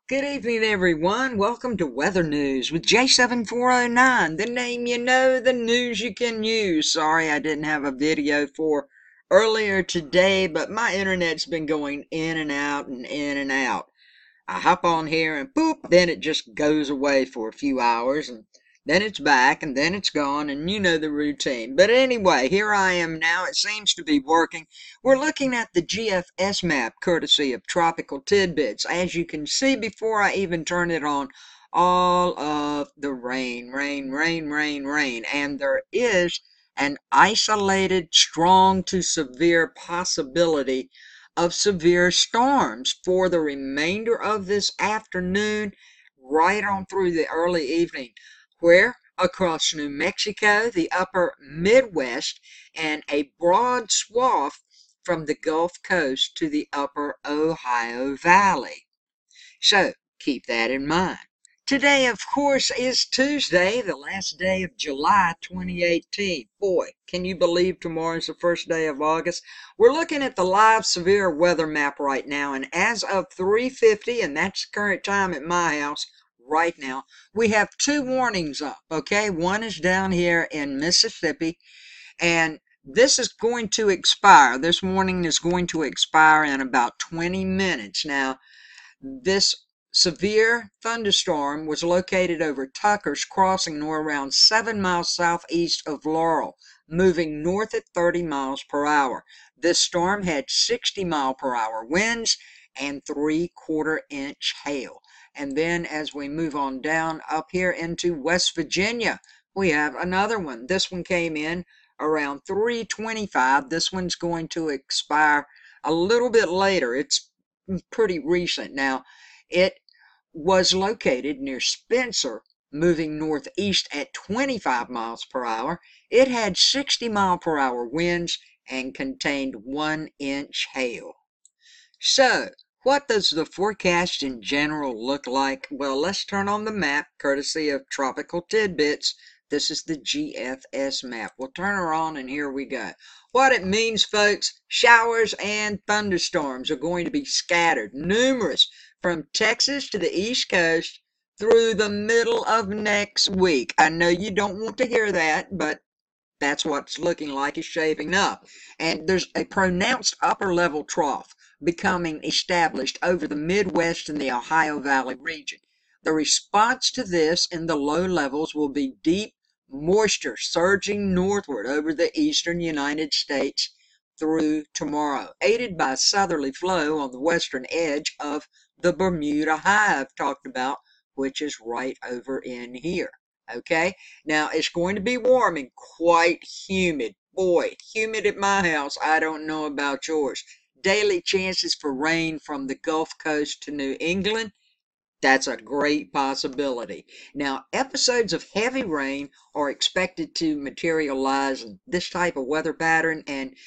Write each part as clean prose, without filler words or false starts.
Good evening, everyone. Welcome to Weather News with J7409. The name you know, the news you can use. Sorry I didn't have a video for earlier today, but my internet's been going in and out and in and out. I hop on here and boop, then it just goes away for a few hours, and then it's back, and then it's gone, and you know the routine. But anyway, here I am now. It seems to be working. We're looking at the GFS map, courtesy of Tropical Tidbits. As you can see, before I even turn it on, all of the rain, and there is an isolated, strong to severe possibility of severe storms for the remainder of this afternoon, right on through the early evening, where across New Mexico, the upper Midwest, and a broad swath from the Gulf Coast to the upper Ohio Valley. So keep that in mind. Today, of course, is Tuesday, the last day of July 2018. Boy, can you believe tomorrow's the first day of August? We're looking at the live severe weather map right now, and as of 3:50, and that's the current time at my house right now, we have two warnings up, okay? One is down here in Mississippi, and this is going to expire. This warning is going to expire in about 20 minutes. Now, this severe thunderstorm was located over Tucker's Crossing, or around 7 miles southeast of Laurel, moving north at 30 miles per hour. This storm had 60-mile-per-hour winds and 3/4-inch hail. And then as we move on down up here into West Virginia, we have another one. This one came in around 3:25. This one's going to expire a little bit later. It's pretty recent. Now, it was located near Spencer, moving northeast at 25 miles per hour. It had 60-mile-per-hour winds and contained 1-inch hail. So, what does the forecast in general look like? Well, let's turn on the map, courtesy of Tropical Tidbits. This is the GFS map. We'll turn her on, and here we go. What it means, folks, showers and thunderstorms are going to be scattered, numerous, from Texas to the East Coast through the middle of next week. I know you don't want to hear that, but that's what it's looking like is shaping up. And there's a pronounced upper level trough becoming established over the Midwest and the Ohio Valley region. The response to this in the low levels will be deep moisture surging northward over the eastern United States through tomorrow, aided by southerly flow on the western edge of the Bermuda High I've talked about, which is right over in here. Okay, now it's going to be warm and quite humid. Boy, humid at my house. I don't know about yours. Daily chances for rain from the Gulf Coast to New England. That's a great possibility. Now, episodes of heavy rain are expected to materialize in this type of weather pattern, and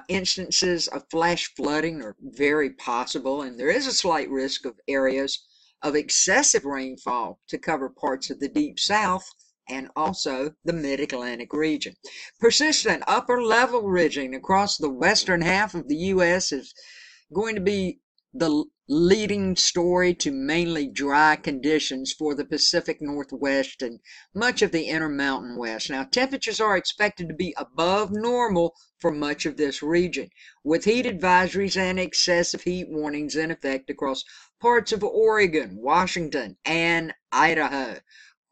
instances of flash flooding are very possible, and there is a slight risk of areas of excessive rainfall to cover parts of the deep south and also the mid-Atlantic region. Persistent upper level ridging across the western half of the U.S. is going to be the leading story to mainly dry conditions for the Pacific Northwest and much of the Intermountain West. Now, temperatures are expected to be above normal for much of this region, with heat advisories and excessive heat warnings in effect across parts of Oregon, Washington, and Idaho.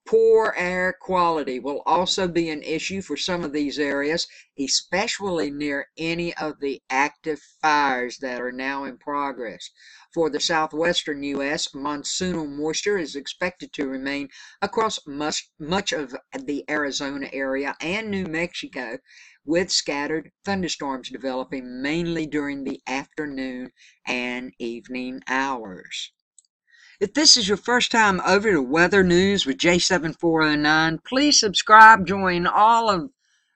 Poor air quality will also be an issue for some of these areas, especially near any of the active fires that are now in progress. For the southwestern U.S., monsoonal moisture is expected to remain across much of the Arizona area and New Mexico, with scattered thunderstorms developing mainly during the afternoon and evening hours. If this is your first time over to Weather News with J7409, please subscribe. Join all of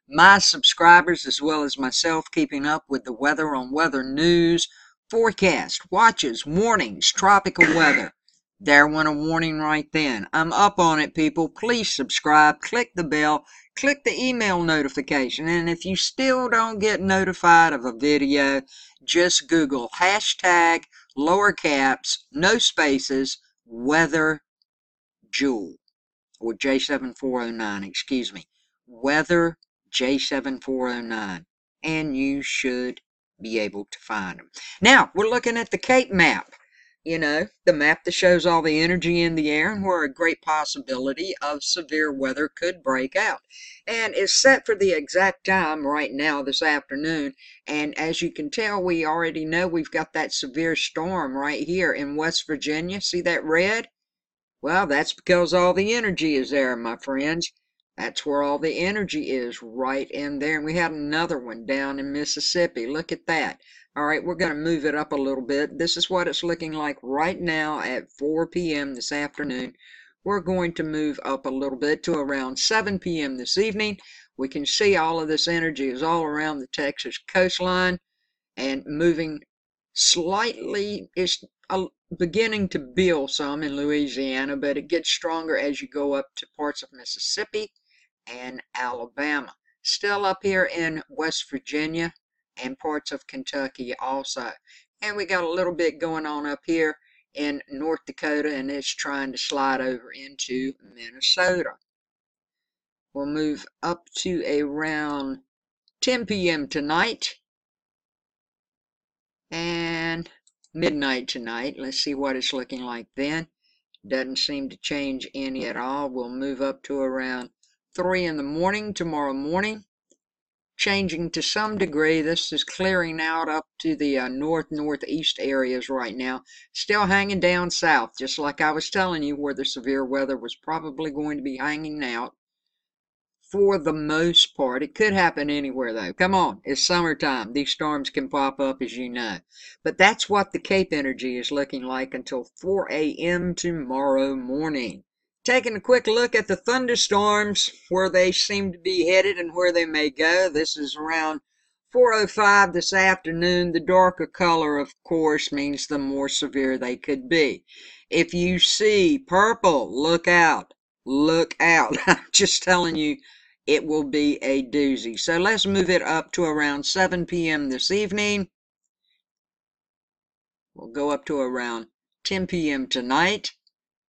my subscribers as well as myself keeping up with the weather on Weather News, forecast, watches, warnings, tropical weather. There went a warning right then. I'm up on it, people. Please subscribe, click the bell, click the email notification, and if you still don't get notified of a video, just Google hashtag lower caps, no spaces, Weather Jewel, or J7409, excuse me. Weather J7409. And you should be able to find them. Now, we're looking at the Cape map. You know, the map that shows all the energy in the air and where a great possibility of severe weather could break out. And it's set for the exact time right now this afternoon. And as you can tell, we already know we've got that severe storm right here in West Virginia. See that red? Well, that's because all the energy is there, my friends. That's where all the energy is, right in there. And we had another one down in Mississippi. Look at that. All right, we're going to move it up a little bit. This is what it's looking like right now at 4 p.m. this afternoon. We're going to move up a little bit to around 7 p.m. this evening. We can see all of this energy is all around the Texas coastline and moving slightly. It's beginning to build some in Louisiana, but it gets stronger as you go up to parts of Mississippi and Alabama. Still up here in West Virginia and parts of Kentucky also. And we got a little bit going on up here in North Dakota, and it's trying to slide over into Minnesota. We'll move up to around 10 p.m. tonight and midnight tonight. Let's see what it's looking like then. Doesn't seem to change any at all. We'll move up to around 3 in the morning tomorrow morning. Changing to some degree. This is clearing out up to the northeast areas right now. Still hanging down south, just like I was telling you, where the severe weather was probably going to be hanging out. For the most part, it could happen anywhere though. Come on, it's summertime. These storms can pop up, as you know. But that's what the Cape energy is looking like until 4 a.m. tomorrow morning. Taking a quick look at the thunderstorms, where they seem to be headed and where they may go. This is around 4:05 this afternoon. The darker color, of course, means the more severe they could be. If you see purple, look out. Look out. I'm just telling you, it will be a doozy. So let's move it up to around 7 p.m. this evening. We'll go up to around 10 p.m. tonight.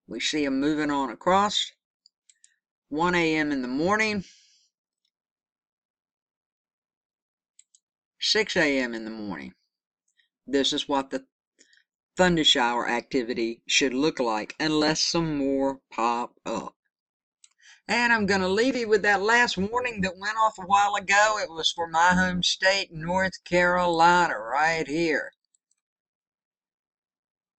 We see them moving on across. 1 a.m. in the morning. 6 a.m. in the morning. This is what the thunder shower activity should look like, unless some more pop up. And I'm going to leave you with that last warning that went off a while ago. It was for my home state, North Carolina, right here.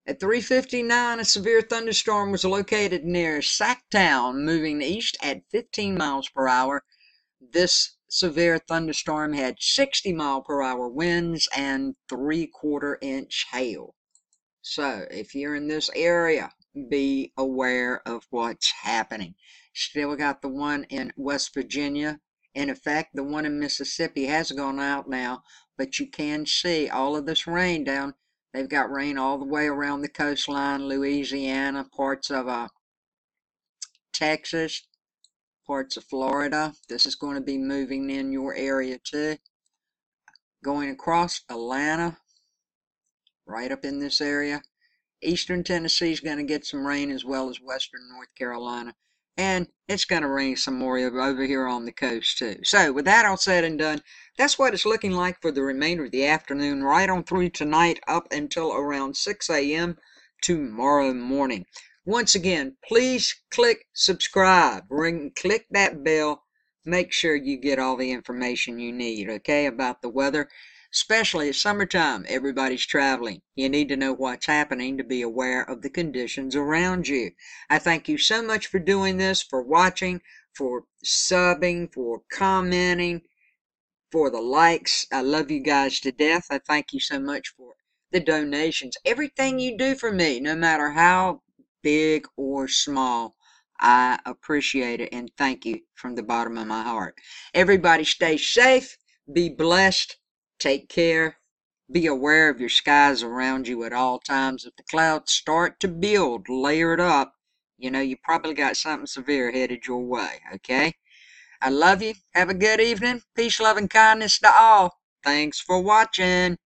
At 3:59, a severe thunderstorm was located near Sacktown, moving east at 15 miles per hour. This severe thunderstorm had 60-mile-per-hour winds and 3/4-inch hail. So, if you're in this area, be aware of what's happening. Still got the one in West Virginia. In effect, the one in Mississippi has gone out now, but you can see all of this rain down. They've got rain all the way around the coastline, Louisiana, parts of Texas, parts of Florida. This is going to be moving in your area too. Going across Atlanta, right up in this area. Eastern Tennessee is going to get some rain, as well as western North Carolina. And it's going to rain some more over here on the coast too. So with that all said and done, that's what it's looking like for the remainder of the afternoon, right on through tonight up until around 6 a.m. tomorrow morning. Once again, please click subscribe. Click that bell. Make sure you get all the information you need, okay, about the weather. Especially it's summertime, everybody's traveling. You need to know what's happening to be aware of the conditions around you. I thank you so much for doing this, for watching, for subbing, for commenting, for the likes. I love you guys to death. I thank you so much for the donations. Everything you do for me, no matter how big or small, I appreciate it and thank you from the bottom of my heart. Everybody stay safe, be blessed. Take care. Be aware of your skies around you at all times. If the clouds start to build, layer it up, you know you probably got something severe headed your way, okay? I love you. Have a good evening. Peace, love, and kindness to all. Thanks for watching.